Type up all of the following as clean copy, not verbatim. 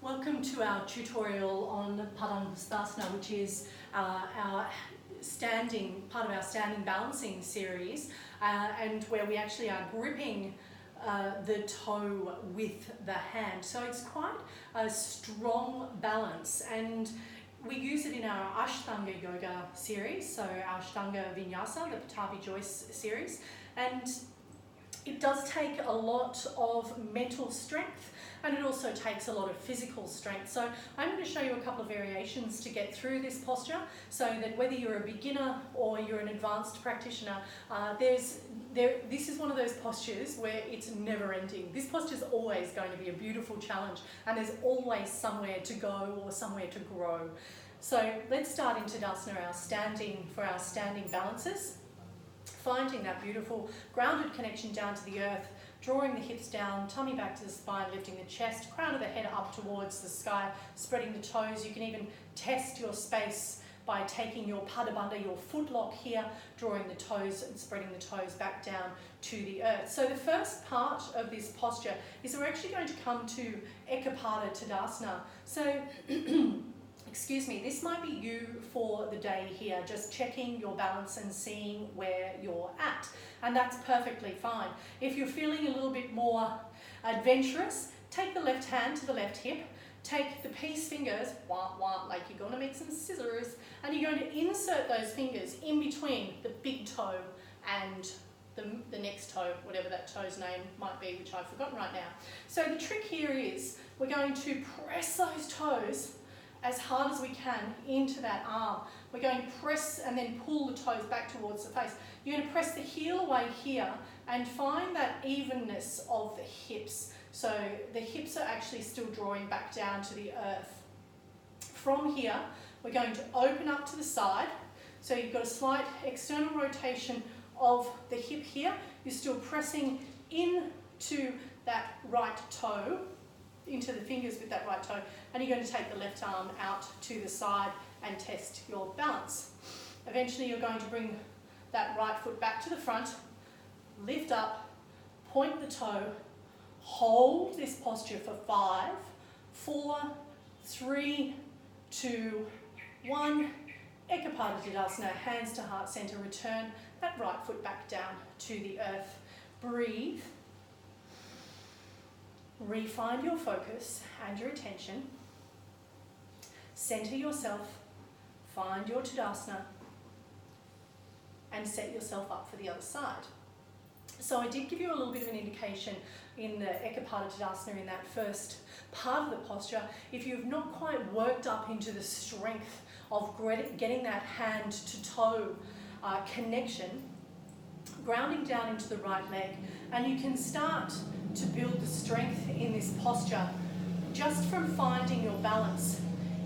Welcome to our tutorial on padagusthasana, which is our part of our standing balancing series, and where we actually are gripping the toe with the hand. So it's quite a strong balance, and we use it in our Ashtanga yoga series, so our Ashtanga Vinyasa, the Pattabhi Joyce series, and it does take a lot of mental strength, and it also takes a lot of physical strength. So I'm going to show you a couple of variations to get through this posture, so that whether you're a beginner or you're an advanced practitioner, this is one of those postures where it's never ending. This posture is always going to be a beautiful challenge, and there's always somewhere to go or somewhere to grow. So let's start in Tadasana, our standing balances. Finding that beautiful grounded connection down to the earth, drawing the hips down, tummy back to the spine, lifting the chest, crown of the head up towards the sky, spreading the toes. You can even test your space by taking your padabandha, your foot lock here, drawing the toes and spreading the toes back down to the earth. So the first part of this posture is we're actually going to come to Ekapada Tadasana. So excuse me, this might be you for the day here, just checking your balance and seeing where you're at. And that's perfectly fine. If you're feeling a little bit more adventurous, take the left hand to the left hip, take the peace fingers, like you're going to make some scissors, and you're going to insert those fingers in between the big toe and the next toe, whatever that toe's name might be, which I've forgotten right now. So the trick here is we're going to press those toes as hard as we can into that arm. We're going to press and then pull the toes back towards the face. You're going to press the heel away here and find that evenness of the hips. So the hips are actually still drawing back down to the earth. From here, we're going to open up to the side. So you've got a slight external rotation of the hip here. You're still pressing into that right toe, into the fingers with that right toe, and you're going to take the left arm out to the side and test your balance. Eventually you're going to bring that right foot back to the front, lift up, point the toe, hold this posture for 5, 4, 3, 2, 1, Ekapada Tadasana, hands to heart center, return that right foot back down to the earth. Breathe. Refine your focus and your attention. Center yourself, find your Tadasana, and set yourself up for the other side. So I did give you a little bit of an indication in the Ekapada Tadasana in that first part of the posture. If you've not quite worked up into the strength of getting that hand to toe connection, grounding down into the right leg, and you can start to build the strength in this posture just from finding your balance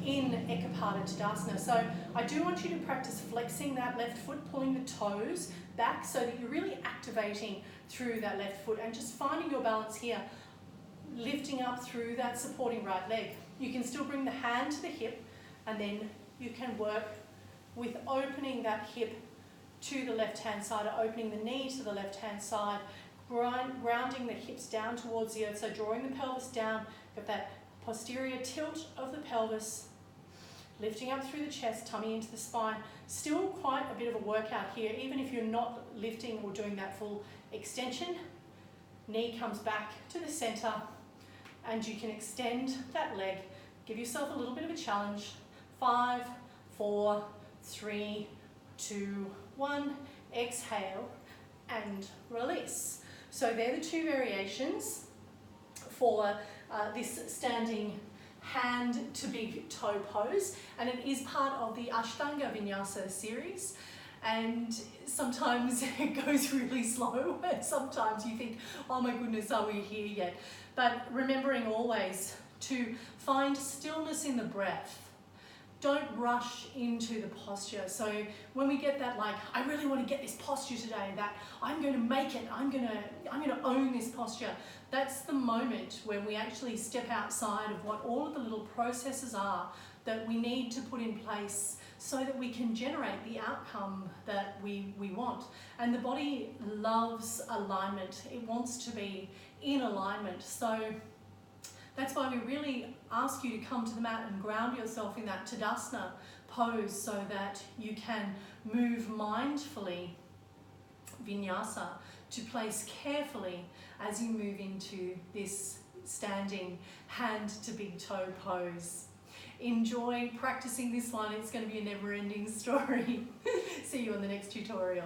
in Ekapada Tadasana. So I do want you to practice flexing that left foot, pulling the toes back so that you're really activating through that left foot and just finding your balance here, lifting up through that supporting right leg. You can still bring the hand to the hip, and then you can work with opening that hip to the left-hand side, or opening the knee to the left-hand side, grounding the hips down towards the earth, so drawing the pelvis down, got that posterior tilt of the pelvis, lifting up through the chest, tummy into the spine. Still quite a bit of a workout here, even if you're not lifting or doing that full extension. Knee comes back to the center, and you can extend that leg. Give yourself a little bit of a challenge. 5, 4, 3, 2, 1. Exhale and release. So they're the two variations for this standing hand to big toe pose, and it is part of the Ashtanga Vinyasa series. And sometimes it goes really slow, and sometimes you think, oh my goodness, are we here yet? But remembering always to find stillness in the breath. Don't rush into the posture. So when we get that, like, I really want to get this posture today, that I'm going to make it, I'm going to own this posture, that's the moment when we actually step outside of what all of the little processes are that we need to put in place so that we can generate the outcome that we want. And the body loves alignment. It wants to be in alignment. So That's why we really ask you to come to the mat and ground yourself in that Tadasana pose so that you can move mindfully, vinyasa, to place carefully as you move into this standing hand to big toe pose. Enjoy practicing this one. It's going to be a never-ending story. See you on the next tutorial.